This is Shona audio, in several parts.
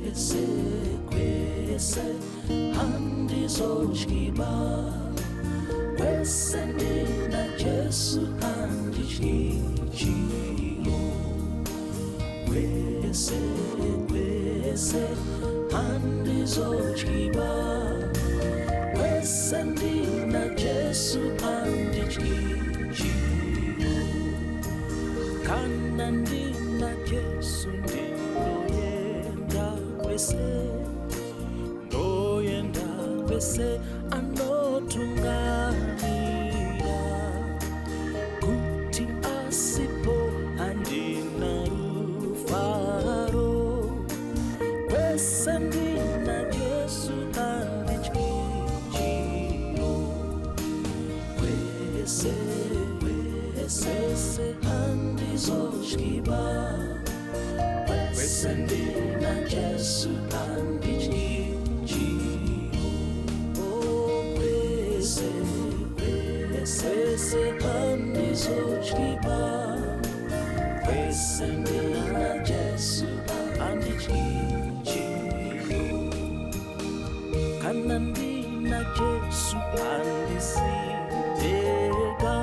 kwese handizotyiba kwese ndina Jesu handityiyo kwese handizotyiba kwese ndina Jesu handityiyo kana ndina Jesu ndoyenda kwese anotunganira kuti asipo handina rufaro kwese ndina Jesu handityiyo kwese handizotyiba kwese ndina Jesu handityiyo kwese handizotyiba kwese ndina Jesu handityiyo kana ndina Jesu handisiteka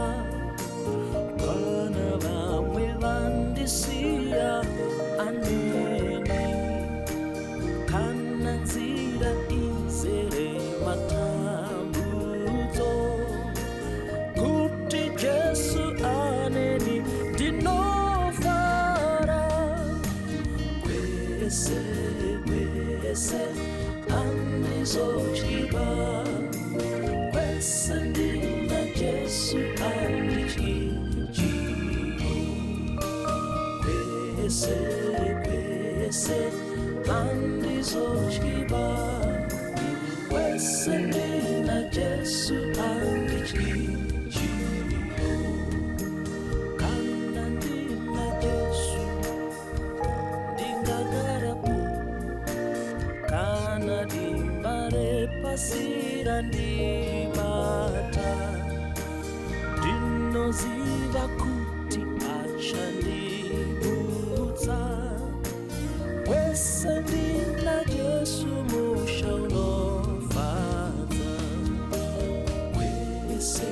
kana vamwe vandisiya aneni kana nzira izere matambudzo kuti Jesu aneni ndinofara kwese handizotyiba kwese ndina Jesu handityiyo kwese handizotyiba kwese ndina Jesu handityiyo kana ndina Jesu ndingagarapo kana dimbare pasira ndibata ndinoziva kuti achandibudza kwese ndina Jesu musha unofadza kwese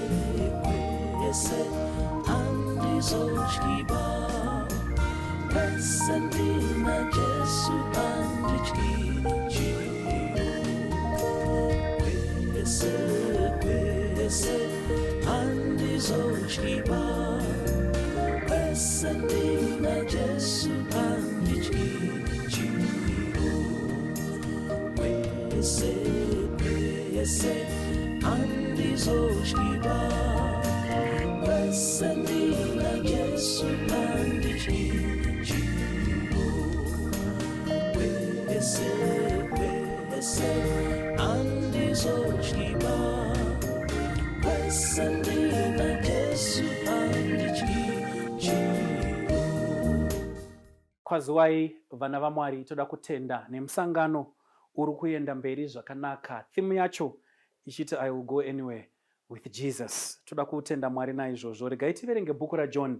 handizotyiba kwese ndina Jesu handityiyo kwese handizotyiba kwese ndina Jesu handityiyo kwese handizotyiba kwese ndina Jesu handityiyo kwese handizotyiba kwese ndina Jesu handityiyo. Kwaziwai vana vaMwari, toda kutenda nemusangano uri kuenda mberi zvakanaka. Theme yacho ichiti I will go anywhere with Jesus. Toda kutenda Mwari naizvozvo. Regai tiverenge bhuku raJohn.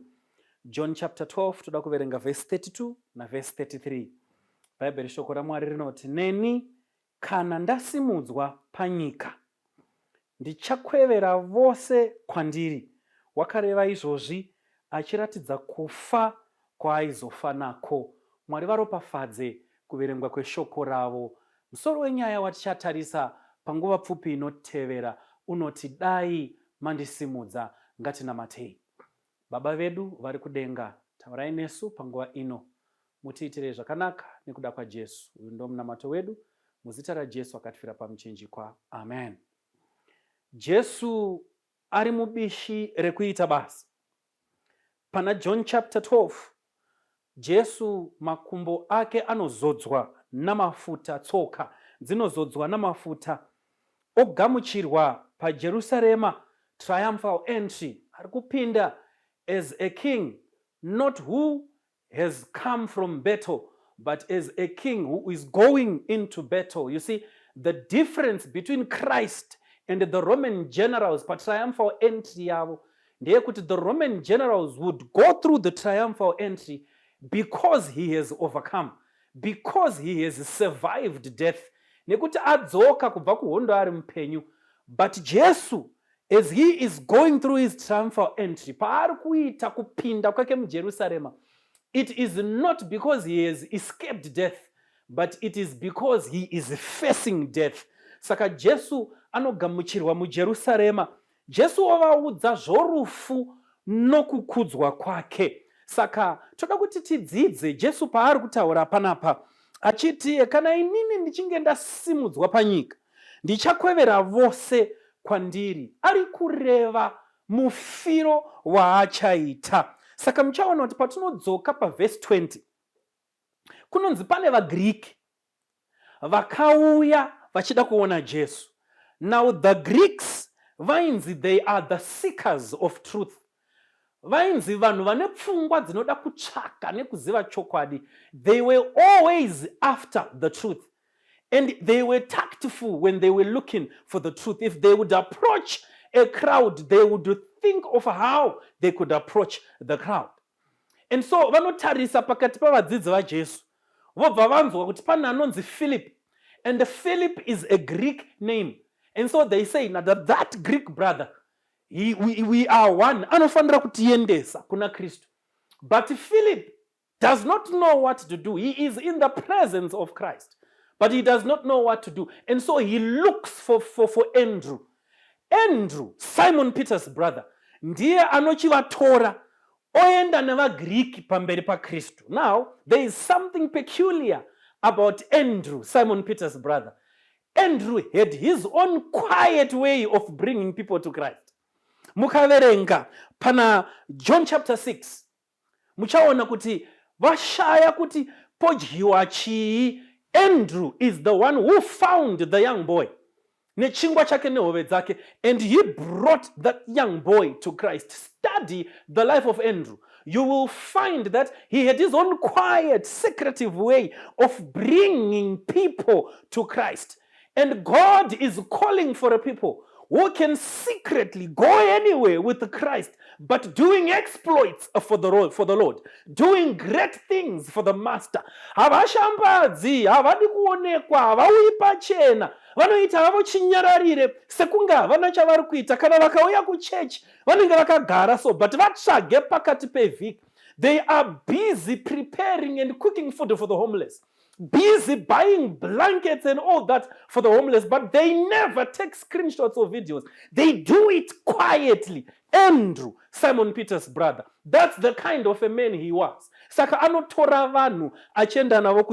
John chapter 12 toda kuverenga verse 32 na verse 33. Bhaibheri shoko raMwari rinoti, neni kana ndasimudzwa panyika ndichakwevera vose kwandiri. Wakareva izvozvi achiratidza kufa kwaaizofa nako. Mwari varopafadze kuverengwa kweshoko ravo. Musoro wenyaya watichatarisa panguva pfupi inotevera unoti Dai Mandisimudza. Ngatinamatei. Baba vedu vari kudenga, taurai nesu panguva ino, mutiitire zvakanaka nekuda kwaJesu. Uyu ndo munamato wedu muzita raJesu akatifira pamuchinjikwa. Amen. Jesu ari mubishi rekuita basa. Pana John chapter 12, Jesu makumbo ake anozodzwa namafuta, tsoka dzinozodzwa namafuta, ogamuchirwa paJerusarema triumphal entry. Ari kupinda as a king, not who has come from battle, but as a king who is going into battle. You see, the difference between Christ and the Roman generals, pa triumphal entry yavo, ndeyekuti the Roman generals would go through the triumphal entry because he has overcome, because he has survived death, nekuti adzoka kubva kuhondo ari mupenyu. But Jesu, as he is going through his triumphal entry, paari kuita kupinda kwake muJerusarema, it is not because he has escaped death, but it is because he is facing death. Saka Jesu anogamuchirwa muJerusarema. Jesu ovaudza zvorufu nokukudzwa kwake. Saka toda kuti tidzidze Jesu paari kutaura panapa achiti, kana inini ndichinge ndasimudzwa panyika, ndichakwevera vose kwandiri. Ari kureva mufiro waachaita. Saka muchaona kuti patinodzoka paverse 20, kunonzi pane vaGreek vakauya vachida kuona Jesu. Now the Greeks, vainzi they are the seekers of truth. Vainzi vanhu vane pfungwa dzinoda kutsvaka nekuziva chokwadi. They were always after the truth. And they were tactful when they were looking for the truth. If they would approach a crowd, they would think of how they could approach the crowd. And so vanotarisa pakati pavadzidzi vaJesu, vobva vanzwa kuti pane anonzi Philip, and Philip is a Greek name. And so they say now that Greek brother, we are one, anofanira kutiendesa kuna Kristu. But Philip does not know what to do. He is in the presence of Christ, but he does not know what to do. And so he looks for Andrew. Andrew, Simon Peter's brother, ndiye anochivatora oenda nevaGreek pamberi paKristu. Now, there is something peculiar about Andrew, Simon Peter's brother. Andrew had his own quiet way of bringing people to Christ. Mukaverenga pana John chapter 6, muchaona kuti vashaya kuti podyiwa chii. Andrew is the one who found the young boy nechingwa chake nehove dzake, and he brought that young boy to Christ. Study the life of Andrew. You will find that he had his own quiet, secretive way of bringing people to Christ. And God is calling for a people who can secretly go anywhere with Christ, but doing exploits for the Lord, doing great things for the Master. Havashambadzi, havadi kuonekwa, havauyi pachena, vanoita havo chinyararire sekunga havana chavari kuita. Kana vakauya kuchechi vanenge vakagara so, but vatsvage pakati pevhiki. They are busy preparing and cooking food for the homeless, busy buying blankets and all that for the homeless, but they never take screenshots or videos. They do it quietly. Andrew, Simon Peter's brother, that's the kind of a man he was. Saka anotora vanhu achienda navo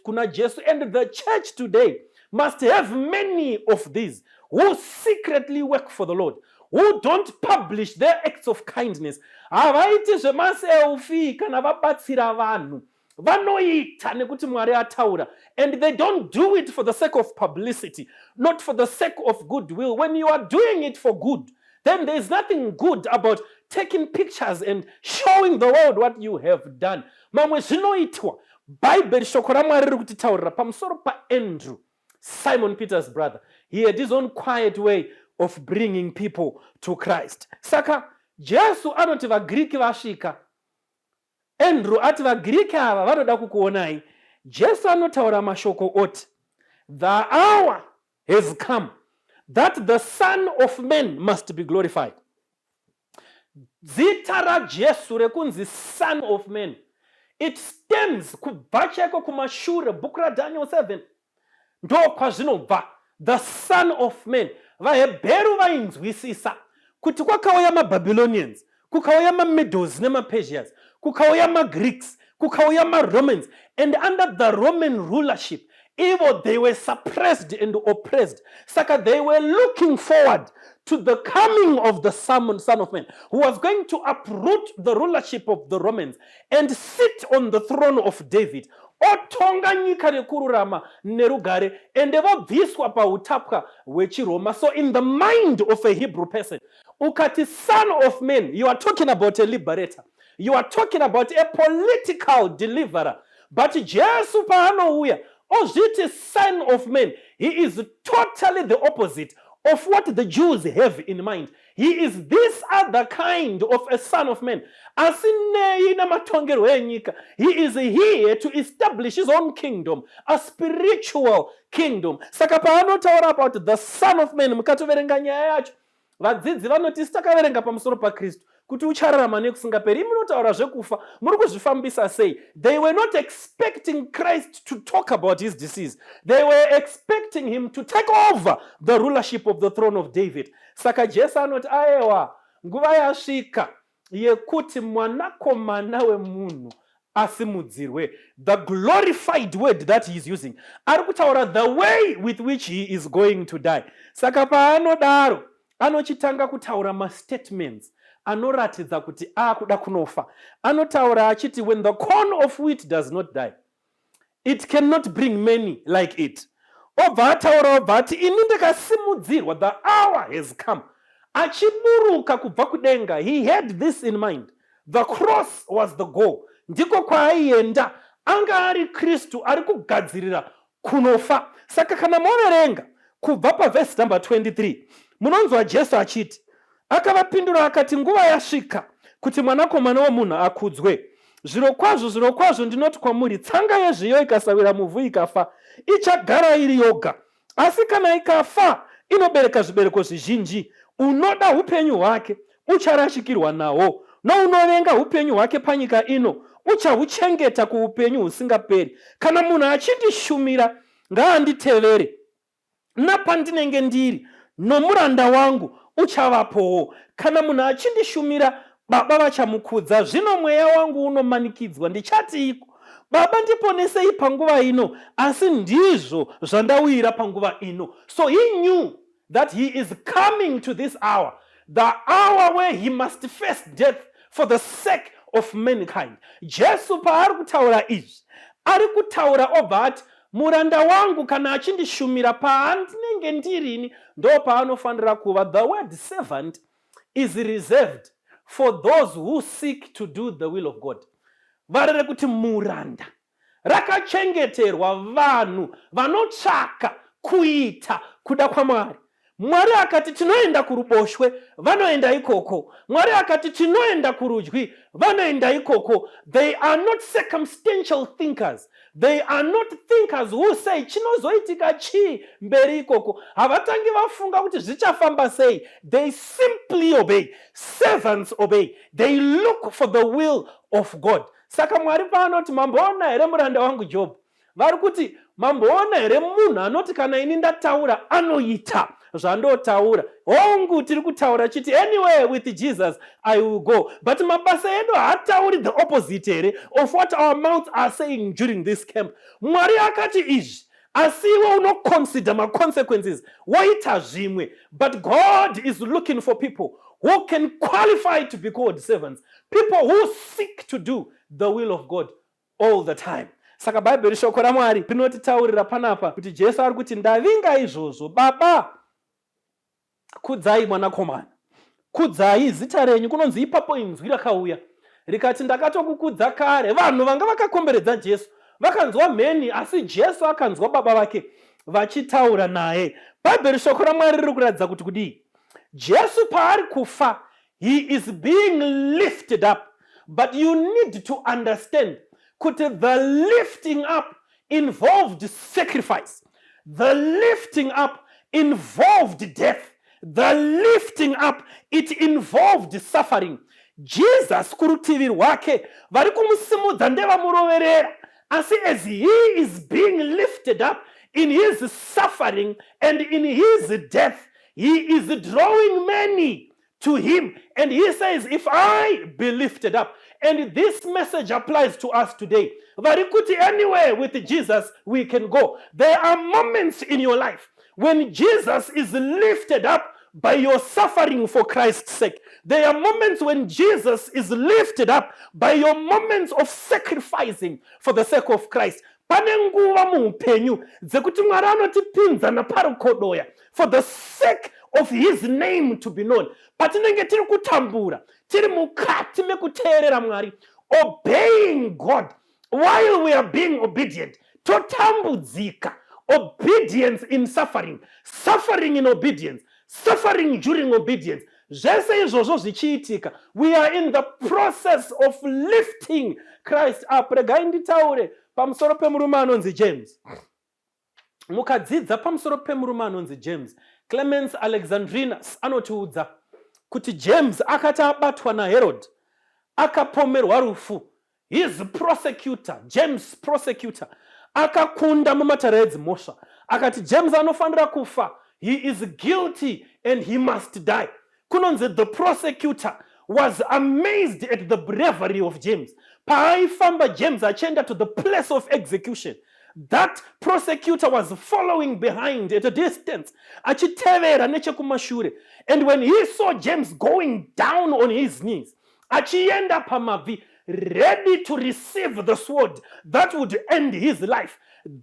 kuna Jesu. And the church today must have many of these who secretly work for the Lord, who don't publish their acts of kindness. Havaiti zvemaselfie kana vabatsira vanhu. Vanoita nekuti Mwari ataura. And they don't do it for the sake of publicity, not for the sake of goodwill. When you are doing it for good, then there is nothing good about taking pictures and showing the world what you have done. Mamwe zvinoitwa. Bible shoko raMwari riri kutitaurira pamusoro pa Andrew, Simon Peter's brother. He had his own quiet way of bringing people to Christ. Saka Jesu anoti vaGreek vasvika. Andrew ati vaGreek ava vanoda kukuonai. Jesu anotaura mashoko oti, the hour has come that the Son of Man must be glorified. Zita raJesu rekunzi Son of Man, it stems kubva chaiko kumashure, book raDaniel 7. Ndo kwazvinobva, the Son of Man. VaHebheru vainzwisisa kuti kwakauya maBabylonians, kukauya maMedos nemaPersians, kukauya maGreeks, kukauya maRomans, and under the Roman rulership, even they were suppressed and oppressed. Saka they were looking forward to the coming of the Son of Man, who was going to uproot the rulership of the Romans and sit on the throne of David. Otonga nyika rekururama nerugare, and vobviswa pautapwa hwechiRoma. So in the mind of a Hebrew person, ukati Son of Man, you are talking about a liberator. You are talking about a political deliverer. But Jesu paanouya, ozviti Son of Man, he is totally the opposite of what the Jews have in mind. He is this other kind of a son of man. He is here to establish his own kingdom, a spiritual kingdom. Saka paanotaura about the son of man, mukatoverenga nyaya yacho, vadzidzi vanoti sitakaverenga pamusoro paKristu kuti uchararama nekusingaperi, munotaura zvekufa, muri kuzvifambisa sei? They were not expecting Christ to talk about his disease. They were expecting him to take over the rulership of the throne of David. Saka Jesu anoti ayewa, nguva yasvika yekuti mwanakomana wemunhu asimudzirwe. The glorified word that he is using, ari kutaura the way with which he is going to die. Saka paanodaro anochitanga kutaura ma-statements anoratidza kuti akuda kunofa. Anotaura achiti, when the corn of wheat does not die, it cannot bring many like it. Obva ataura obva ati, ini ndakasimudzirwa, the hour has come. Achiburuka kubva kudenga, he had this in mind. The cross was the goal. Ndiko kwaaienda, anga ari Kristu ari kugadzirira kunofa. Saka kana moverenga kubva paverse number 23, munonzwa Jesu achiti, akavapindura akati, nguva yasvika kuti mwanakomana womunhu akudzwe. Zvirokwazvo ndinoti kwamuri, tsanga yezviyo ikasawira muvhu ikafa, ichagara iri yoga. Asi kana ikafa, inobereka zvibereko zvizhinji. Unoda upenyu hwake ucharashikirwa nawo, nounovenga upenyu hwake panyika ino uchahuchengeta kuupenyu husingaperi. Kana munhu achindishumira, ngaanditevere. Napandinenge ndiri, nomuranda wangu uchavapowo. Kana munhu achindishumira, Baba vachamukudza. Zvino mweya wangu unomanikidzwa, ndichatiiko? Baba ndiponesei panguva ino, asi ndizvo zvandauyira panguva ino. So he knew that he is coming to this hour, the hour where he must face death for the sake of mankind. Jesu paari kutaura izvi, ari kutaura obva ati, muranda wangu kana achindishumira, paandinenge ndirini ndo paanofanira kuva. The word servant is reserved for those who seek to do the will of God. Varere kuti muranda rakachengeterwa vanhu vanotsvaka kuita kuda kwaMwari. Mwari akati tinoenda kuruboshwe, vanoenda ikoko. Mwari akati tinoenda kurudyi, vanoenda ikoko. They are not circumstantial thinkers. They are not thinkers who say chinozoitika chii mberi ikoko. Havatangi vafunga kuti zvichafamba sei. They simply obey. Servants obey. They look for the will of God. Saka Mwari paanoti, mamboona here muranda wangu Job? Vari kuti mamboona here munhu anoti kana ini ndataura anoita zvandotaura? Hongu tiri kutaura chiti anyway with Jesus I will go. But mabasa edu haatauri the opposite here of what our mouths are saying during this camp. Mwari akati izvi, asi iwe unoconsider ma consequences, woita zvimwe. But God is looking for people who can qualify to be called servants, people who seek to do the will of God all the time. Saka Bible shoko raMwari rinotitaurira panapa kuti Jesu ari kuti, ndavinga izvozvo, Baba, kudzai mwanakomana, kudzai zita renyu. Kunonzi ipapo inzwi rakauya rikati, ndakatokukudza kare. Vanhu vanga vakakomberedza Jesu vakanzwa mheni, asi Jesu akanzwa Baba vake vachitaura naye. Bible shoko raMwari riri kuratidza kuti kudii? Jesu paari kufa, he is being lifted up. But you need to understand that the lifting up involved sacrifice. The lifting up involved death. The lifting up, it involved suffering. Jesus kurutivi rwake vari kumusimudza ndevamuroverera, asi as he is being lifted up in his suffering and in his death, he is drawing many to him. And he says, if I be lifted up, and this message applies to us today, varikuti anywhere with Jesus we can go. There are moments in your life when Jesus is lifted up by your suffering for Christ's sake. There are moments when Jesus is lifted up by your moments of sacrificing for the sake of Christ. Pane nguva muupenyu dzekuti Mwari anotipinza naparukodoya for the sake of his name to be known. Patinenge tiri kutambura, tiri mukati mekuteerera Mwari, obeying God while we are being obedient. Totambudzika, obedience in suffering, suffering in obedience. suffering during obedience. Zvese izvozvo zvichiitika, we are in the process of lifting Christ up. Regai nditaure pamusoro pemurume anonzi James. Mukadzidza pamusoro pemurume anonzi James, Clemens Alexandrinus anotiudza kuti James akati abatwa naHerod akapomerwa rufu. His prosecutor, James prosecutor, akakunda mumatare edzimhosva. Akati James anofanira kufa. He is guilty and he must die. Kunonzi the prosecutor was amazed at the bravery of James. Paaifamba James achienda to the place of execution. That prosecutor was following behind at a distance, achitevera nechekumashure. And when he saw James going down on his knees, achienda pamavi, ready to receive the sword that would end his life,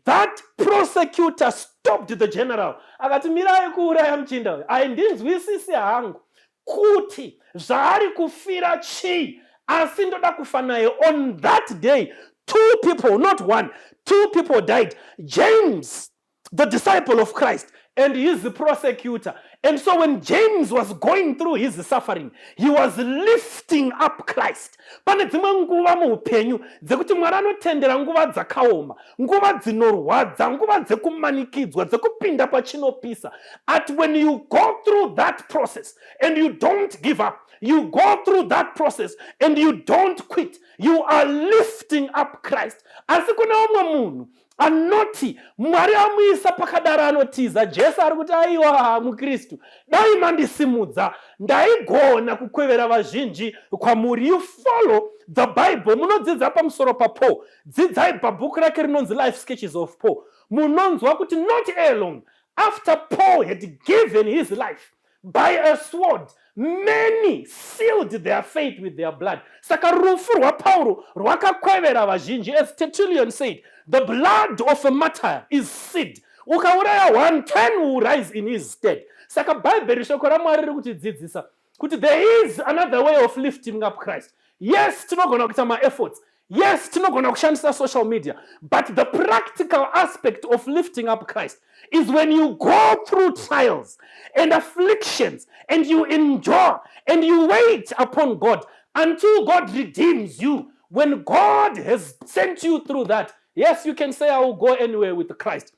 that prosecutor stopped the general. Akati mirai kuuraya muchinda, handinzwisisi hangu kuti zvaari kufira chii, asi ndoda kufa naye. On that day, 2 people, not 1, 2 people died. James, the disciple of Christ, and his prosecutor. And so when James was going through his suffering, he was lifting up Christ. Pane dzimwe nguva muupenyu dzekuti Mwari anotendera nguva dzakaoma, nguva dzinorwadza, nguva dzekumanikidzwa, dzekupinda pachinopisa. At when you go through that process and you don't give up, you go through that process and you don't quit, you are lifting up Christ. Asi kuna umwe munhu anoti Mwari amuisa pakadara anotiza, Jesu ari kuti aiwa muKristu, Dai Mandisimudzira, ndaigona kukwevera vazhinji kwamuri. You follow the Bible. Munodzidza pamusoro paPaul. Dzidzai pabhuku rake rinonzi Life Sketches of Paul. Munonzwa kuti not long after Paul had given his life by a sword, many sealed their faith with their blood. Saka rufu rwa Paulo rwakakwevera vazhinji. As Tertullian said, the blood of a martyr is seed. Ukauraya 1, 10 will rise in his stead. Saka Bible shoko raMwari riri kutidzidzisa kuti there is another way of lifting up Christ. Yes, tinogona kuita ma-efforts. Yes, tinogona kushandisa social media. But the practical aspect of lifting up Christ is when you go through trials and afflictions and you endure and you wait upon God until God redeems you. When God has sent you through that, yes, you can say, I will go anywhere with Christ.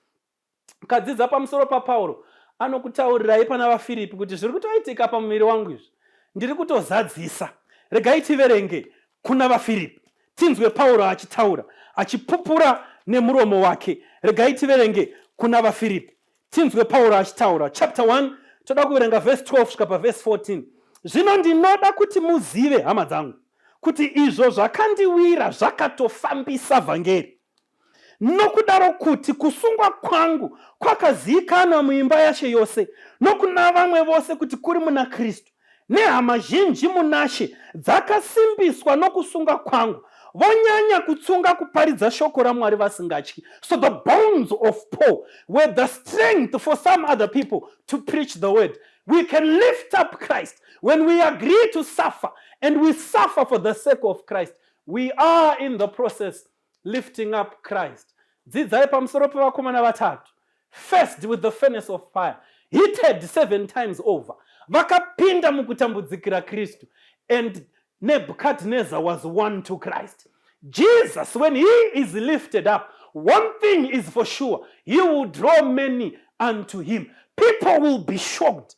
Kadzidza pamusoro paPaulo anokutaurirai pana vaFiripi kuti zviri kutoitika pamuviri wangu izvi ndiri kutozadzisa. Regai tiverenge kuna vaFiripi, tinzwe Paulo achitaura achipupura nemuromo wake. Regai tiverenge kuna vaFiripi, tinzwe Paulo achitaura. Chapter 1 toda kuverenga verse 12 kusvika paverse 14. Zvino ndinoda kuti muzive, hama dzangu, kuti izvo zvakandiwira zvakatofambisa vhangeri. Nokudaro kuti kusungwa kwangu kwakazivikanwa muimba yaShe yose, nokuna vamwe vose kuti kuri muna Kristu. Nehama zhinji munashe dzakasimbiswa nokusunga kwangu, vonyanya kutsunga kuparidza shoko raMwari vasingatyi. So the bones of Paul were the strength for some other people to preach the word. We can lift up Christ when we agree to suffer, and we suffer for the sake of Christ. We are in the process lifting up Christ. Dzidzai pamusoro pevakomana vatatu. First with the furnace of fire, heated 7 times over. Vakapinda mukutambudzikira Kristu, and Nebuchadnezzar was won to Christ. Jesus, when he is lifted up, one thing is for sure, he will draw many unto him. People will be shocked.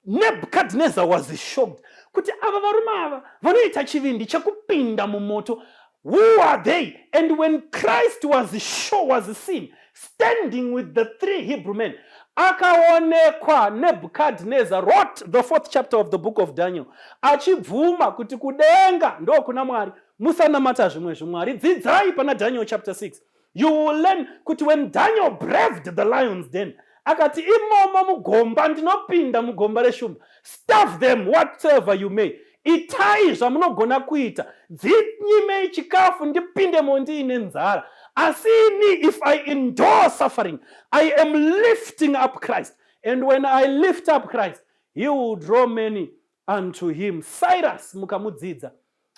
Nebuchadnezzar was shocked. Kuti ava varume ava vanoita chivindi chekupinda mumoto, who are they? And when Christ was seen standing with the 3 Hebrew men, akaonekwa. Nebuchadnezzar wrote the 4th chapter of the book of Daniel achibvuma kuti kudenga ndo kuna Mwari, musanamata zvimwe zvimwari. Dzidzai pana Daniel chapter 6. You will learn kuti when Daniel braved the lion's den, akati imomo mugomba ndinopinda mugomba reshumba, starve them whatever you may. Itai zvamunogona kuita, dzinyimei chikafu ndipindemo ndiine nzara. Asini, if I endure suffering, I am lifting up Christ. And when I lift up Christ, he will draw many unto him. Cyrus mukamudzidza,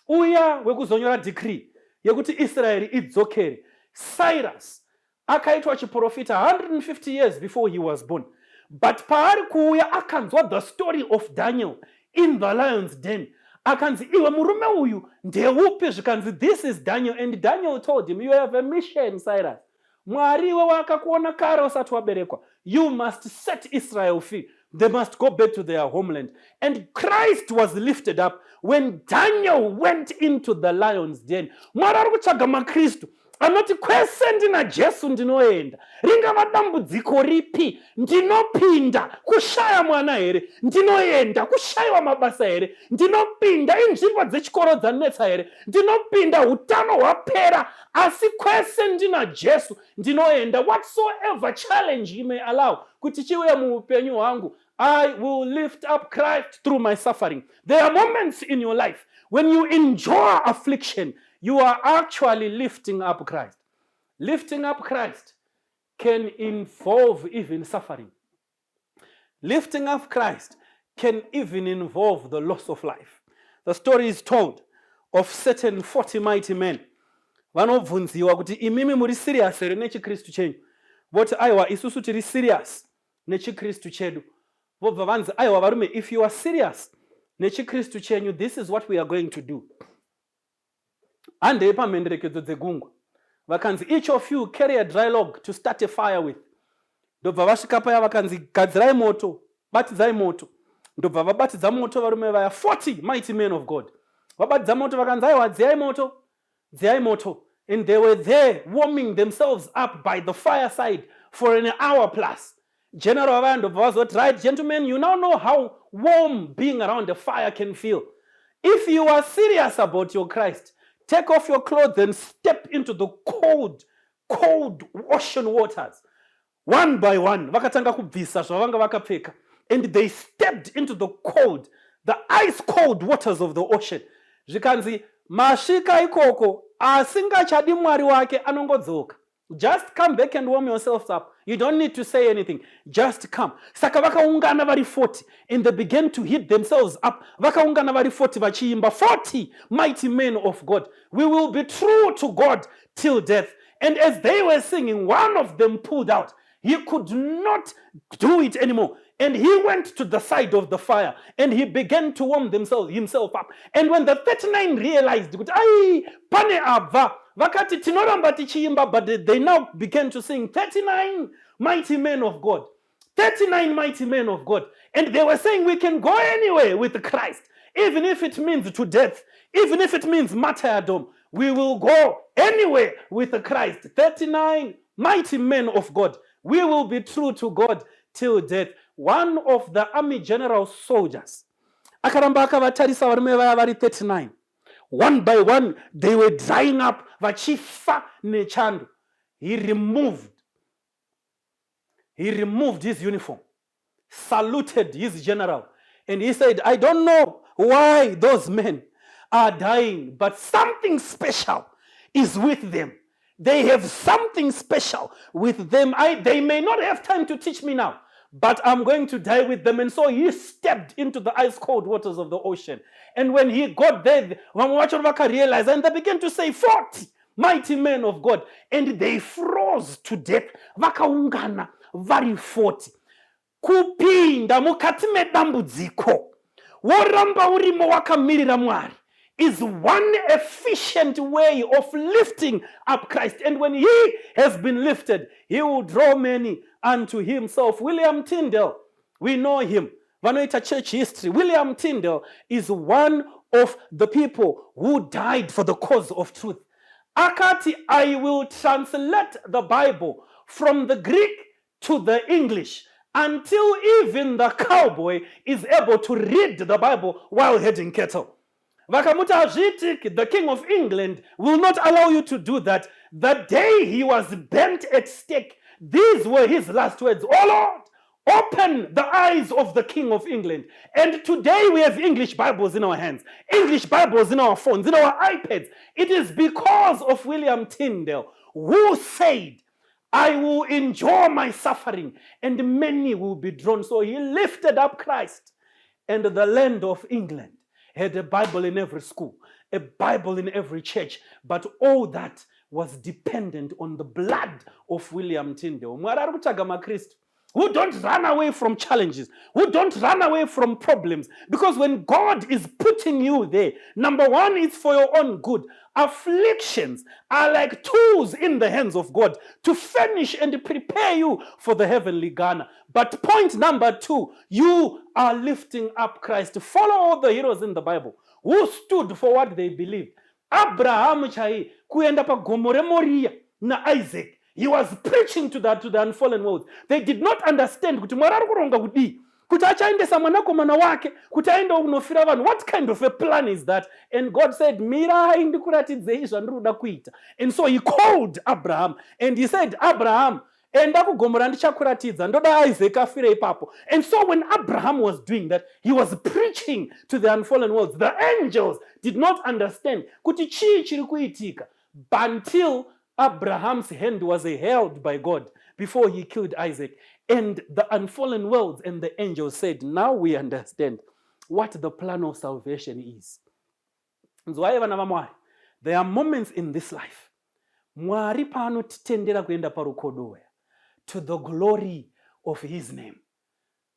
uya wekuzonyora decree yekuti Israeri idzokere. Cyrus akaitwa chiprofita 150 years before he was born. but paari kuuya akanzwa the story of Daniel in the lion's den. Akanzi, iwe murume uyu ndeupi? Zvikanzi, this is Daniel. And Daniel told him, you have a mission, Cyrus. Mwari iwe wakakuona kare usati waberekwa. You must set Israel free. They must go back to their homeland. And Christ was lifted up when Daniel went into the lion's den. Mwari ari kutsvaga maKristu anoti kwese ndina Jesu ndinoenda. Ringava dambudziko ripi, ndinopinda. Kushaya mwana here, ndinoenda. Kushayiwa mabasa here, ndinopinda. Inzvimbo dzechikoro dzanetsa here, ndinopinda. Utano hwapera, asi kwese ndina Jesu ndinoenda. Whatsoever challenge he may allow kuti chiuye muupenyu hwangu, I will lift up Christ through my suffering. There are moments in your life when you endure affliction, you are actually lifting up Christ. Lifting up Christ can involve even suffering. Lifting up Christ can even involve the loss of life. The story is told of certain 40 mighty men. Vanobvunziwa kuti imimi muri serious here nechikristu chenyu. Voti aiwa isusu tiri serious nechikristu chedu. Vobva vanzi aiwa varume, if you are serious nechikristu chenyu, this is what we are going to do. Handei pamhenderekedzo dzegungwa. Vakanzi, each of you carry a dry log to start a fire with. Ndobva vasvika paya vakanzi, gadzirai moto, batidzai moto. Ndobva vabatidza moto varume vaya 40 mighty men of God. Vabatidza moto vakanzi, aiwa dziyai moto, dziyai moto. And they were there warming themselves up by the fireside for an hour plus. General Avando was right, gentlemen, you now know how warm being around a fire can feel. If you are serious about your Christ, take off your clothes and step into the cold ocean waters. One by one, vakatanga kubvisa zvavanga vakapfeka. And they stepped into the ice cold waters of the ocean. Zvikanzi, masvika ikoko, asingachadi mwari wake anongodzoka. Just come back and warm yourselves up. You don't need to say anything. Just come. Saka vakaungana vari 40 and they began to heat themselves up. Vakaungana vari 40 vachiimba, 40 mighty men of God. We will be true to God till death. And as they were singing, one of them pulled out. He could not do it anymore. And he went to the side of the fire and he began to warm himself up. And when the 39 realized, ai, pane abva, vakati tinoramba tichiimba, but they now began to sing 39 mighty men of God. 39 mighty men of God. And they were saying, we can go anywhere with Christ, even if it means to death, even if it means martyrdom. We will go anywhere with Christ. 39 mighty men of God. We will be true to God till death. One of the army general soldiers, akaramba akavatarisa varume vaya vari 39. One by one, they were drying up, vachifa nechando. He removed his uniform, saluted his general, and he said, I don't know why those men are dying, but something special is with them. They have something special with them. They may not have time to teach me now, but I'm going to die with them. And so he stepped into the ice cold waters of the ocean. And when he got there, Vamwachorvaka realized, and they began to say, 40 mighty men of God. And they froze to death. Vakaungana vari 40. Kupinda mukati medambudziko. Woramba urimo wakamirira Mwari is one efficient way of lifting up Christ. And when he has been lifted, he will draw many unto himself. William Tyndale, we know him. Vanoita church history. William Tyndale is one of the people who died for the cause of truth. Akati, I will translate the Bible from the Greek to the English until even the cowboy is able to read the Bible while herding cattle. Vakamuta Ajitik, the king of England, will not allow you to do that. The day he was burnt at stake, these were his last words. Oh Lord, open the eyes of the king of England. And today we have English Bibles in our hands, English Bibles in our phones, in our iPads. It is because of William Tyndale, who said, I will endure my suffering and many will be drawn. So he lifted up Christ, and the land of England had a Bible in every school, a Bible in every church, but all that was dependent on the blood of William Tyndale. Mwari ari kutsvaga maKristu who don't run away from challenges, who don't run away from problems. Because when God is putting you there, number one, it's for your own good. Afflictions are like tools in the hands of God to furnish and prepare you for the heavenly Ghana. But point number two, you are lifting up Christ. Follow all the heroes in the Bible who stood for what they believed. Abraham chai kuenda pa gomo re Moria na Isaac. He was preaching to the unfallen world. They did not understand kuti Mwari ari kuronga kudii, kuti achaendesa mwanakomana wake kuti aende kunofira vanhu. What kind of a plan is that? And God said, mirai ndikuratidzei zvandinoda kuita. And so he called Abraham and he said, Abraham, enda kugomo randichakuratidza, ndoda Isaac afire ipapo. And so when Abraham was doing that, he was preaching to the unfallen worlds. The angels did not understand kuti chii chiri kuitika until Abraham's hand was held by God before he killed Isaac. And the unfallen worlds and the angels said, now we understand what the plan of salvation is. There are moments in this life, Mwari paanotitendera kuenda parukodoya, to the glory of his name.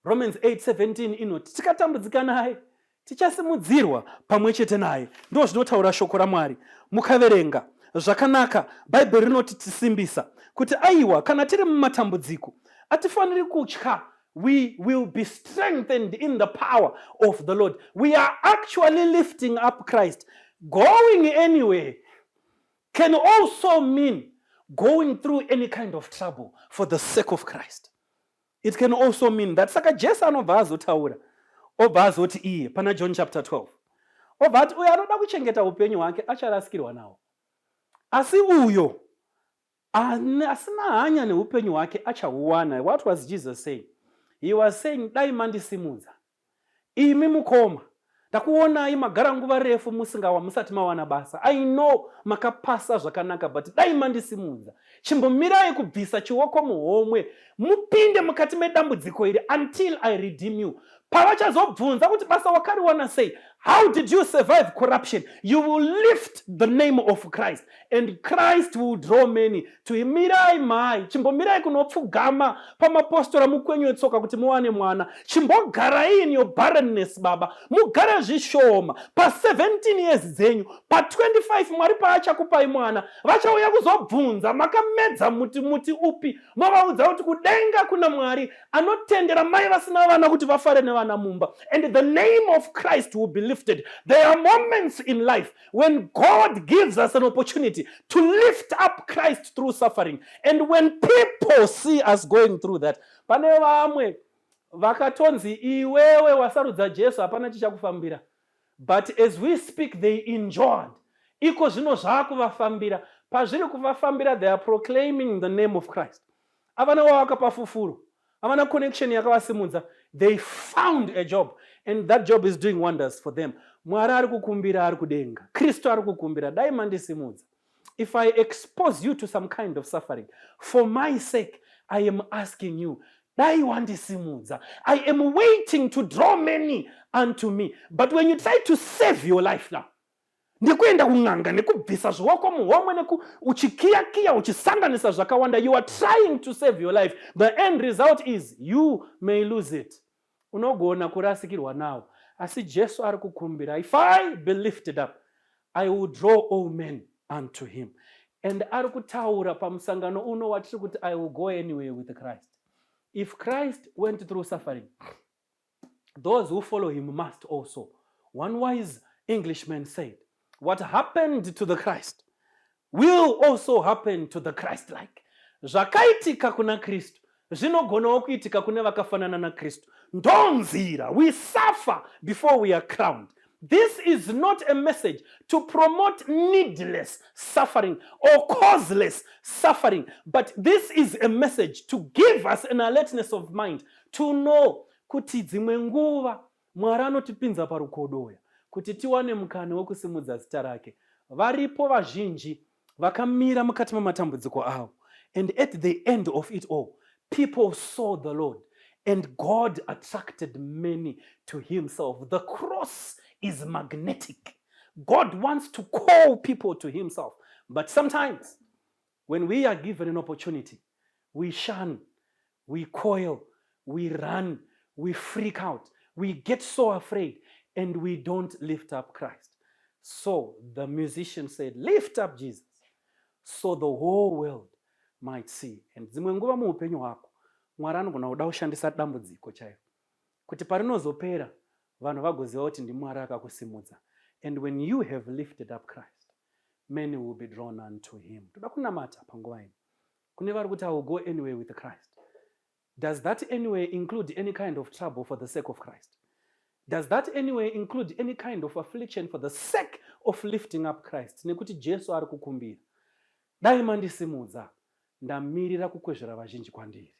Romans 8:17 inoti tikatambudzika naye tichasimudzirwa pamwe chete naye. Ndo zvinotaura shoko raMwari. Mukaverenga zvakanaka, Bible rinotisimbisa kuti aiwa kana tiri mumatambudziko atifaniri kutya. We will be strengthened in the power of the Lord. We are actually lifting up Christ. Going anywhere can also mean going through any kind of trouble for the sake of Christ. It can also mean that saka Jesu anobva azotaura obva azoti iye pana John chapter 12 obva ati uyo anoda kuchengeta upenyu hwake acharasikirwa nawo, asi uyo asina hanya neupenyu hwake achahuwana. What was Jesus saying? He was saying, Dai Mandisimudzira, imi mukoma ndakuonai magara nguva refu musingawa musati mawana basa. I know makapasa zvakanaka, but Dai Mandisimudzira, chimbomirai kubvisa chiwoko muhomwe mupinde mukati medambudziko iri until I redeem you. Pavachazobvunza kuti basa wakariwana sei, how did you survive corruption? You will lift the name of Christ and Christ will draw many to him. Mirai mai, chimbomirai kunopfugama pamapostora mukwenyu etsoka kuti muwane mwana. Chimbogarai in your barrenness baba, mugara zvishoma. Pa 17 years dzenyu, pa 25 Mwari paachakupai mwana, vachauya kuzobvunza makamedza muti upi. Mwavaudza kuti kudenga kuna Mwari anotendera mai vasina vana kuti vafare nevana mumba. And the name of Christ will be lifted. There are moments in life when God gives us an opportunity to lift up Christ through suffering. And when people see us going through that, pane vamwe vakatonzi iwewe wasarudza Jesu hapana chichakufambira. But as we speak, they enjoyed. Iko zvino zvakuvafambira. Pazviri kuvafambira, they are proclaiming the name of Christ. Avana wawaka pafufuru. Avana connection yakavasimudza. They found a job. And that job is doing wonders for them. Mwari ari kukumbira ari kudenga. Kristo ari kukumbira. Dai Mandisimudzira. If I expose you to some kind of suffering, for my sake, I am asking you, Dai Mandisimudzira, I am waiting to draw many unto me. But when you try to save your life now, ndikuenda kung'anga nekubvisa zviwoko muhomwe uchikiyakiya uchisanganisa zvakawanda, you are trying to save your life. The end result is you may lose it. Unogona kurasikirwa nawo. Asi Jesu ari kukumbira, if I be lifted up, I will draw all men unto him. And ari kutaura pamusangano uno watiri kuti I will go anywhere with Christ. If Christ went through suffering, those who follow him must also. One wise Englishman said, what happened to the Christ will also happen to the Christ-like. Zvakaitika kuna Kristu zvinogonawo kuitika kune vakafanana na Kristu. Ndonzira, we suffer before we are crowned. This is not a message to promote needless suffering or causeless suffering, but this is a message to give us an alertness of mind to know kuti dzimwe nguva Mwari anotipinza parukodoya kuti tiwane mukana wekusimudza zita rake. Varipo vazhinji vakamira mukati mematambudziko avo. And at the end of it all, people saw the Lord and God attracted many to himself. The cross is magnetic. God wants to call people to himself. But sometimes when we are given an opportunity, we shun, we coil, we run, we freak out, we get so afraid, and we don't lift up Christ. So the musician said, lift up Jesus, so the whole world might see. And dzimwe nguva muupenyu hwako Mwari anogona kuda kushandisa dambudziko chairo kuti parinozopera vanhu vagoziva kuti ndiMwari akakusimudza. And when you have lifted up Christ, many will be drawn unto him. Toda kunamata panguva ino. Kune vari kuti I will go anywhere with Christ. Does that anyway include any kind of trouble for the sake of Christ? Does that anyway include any kind of affliction for the sake of lifting up Christ? Nekuti Jesu ari kukumbira. Dai Mandisimudzira, ndamirira kukwezvera vazhinji kwandiri.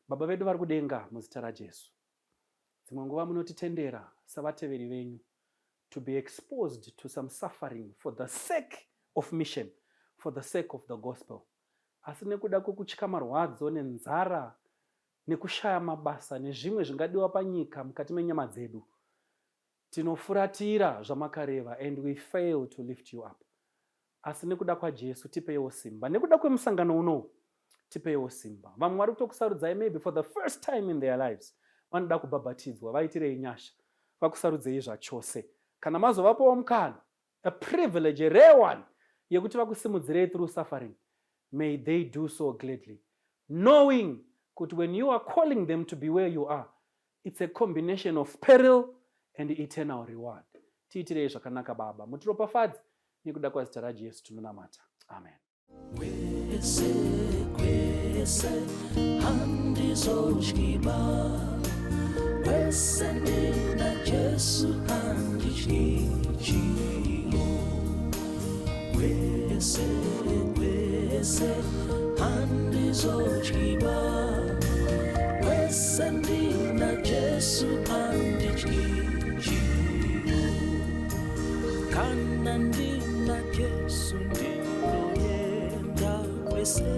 Baba vedu vari kudenga muzita raJesu. Dzimwe nguva munotitendera savateveri venyu to be exposed to some suffering for the sake of mission, for the sake of the gospel. Asi nekuda kwekutya marwadzo nenzara nekushaya mabasa nezvimwe zvingadiwa panyika mukati menyama dzedu, tinofuratira zvamakareva and we fail to lift you up. Asi nekuda kwaJesu tipewo simba, nekuda kwemusangano uno tipewo simba. Vamwe vari kutokusarudzai maybe for the first time in their lives vanoda kubhabhatidzwa, vaitirei nyasha, vakusarudzei zvachose. Kana mazovapowo mukana, a privilege, a rare one, yekuti vakusimudzirei through suffering, may they do so gladly, knowing that when you are calling them to be where you are, it's a combination of peril and eternal reward. Tiitirei zvakanaka Baba, mutiropafadze nekuda kwazita raJesu tinonamata. Amen. Kwese, kwese, handizotyiba. Kwese ndina Jesu handityityiyo. Kwese, kwese, handizotyiba. Kwese ndina Jesu handityityiyo. Kana ndina Jesu ndinoyenda kwese,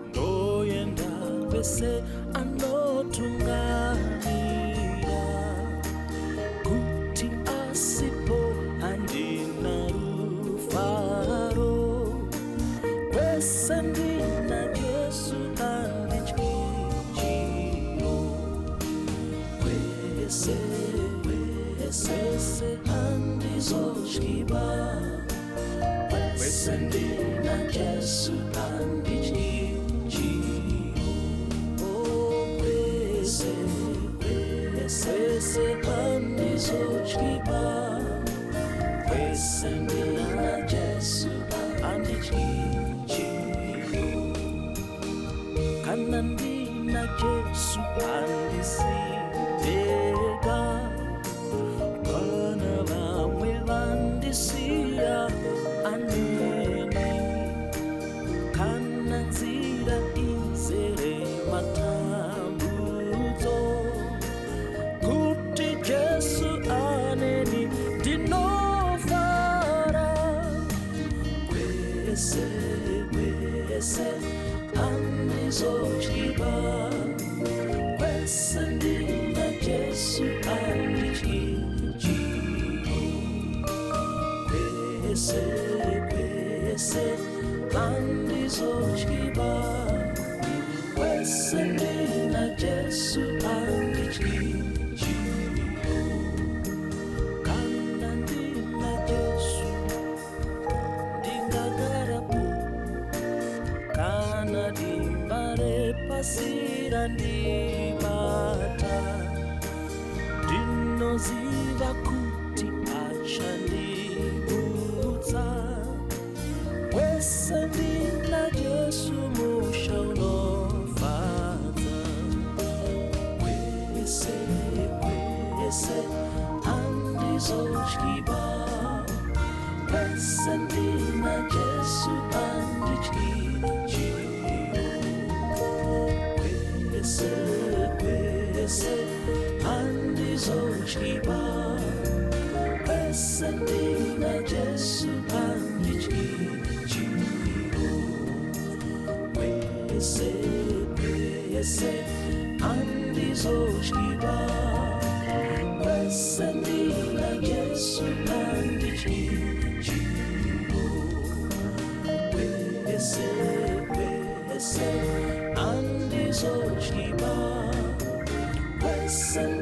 ndoyenda kwese anotungamira, kuti asipo handina rufaro. Kwese ndina Jesu handityityiyo. Kwese, kwese, handizotyiba. Kwese ndina Jesu handityityiyo. Oh, kwese, kwese, handizotyiba. Kwese ndina Jesu handityityiyo. Kana ndina Jesu handisiteka. Kana vamwe vandisiya aneni. Kana nzira izere matambudzo, kuti Jesu aneni ndinofara. Kwese, kwese, handizotyiba. Kwese ndina Jesu handityityiyo. Kwese, kwese, handizotyiba. Kwese ndina Jesu handityityiyo. Kana ndina Jesu ndingagarapo, kana dimba repasira ndibata, ndinoziva kuti achandibudza. Kwese ndina Jesu musha unofadza. Kwese, kwese, handizotyiba. Kwese ndina Jesu handityityiyo. Kwese, kwese, handizotyiba. Kwese ndina Jesu handityityiyo. Kwese, kwese, handizotyiba. Kwese ndina Jesu handityityiyo. Kwese, kwese, handizotyiba. zozviba kwese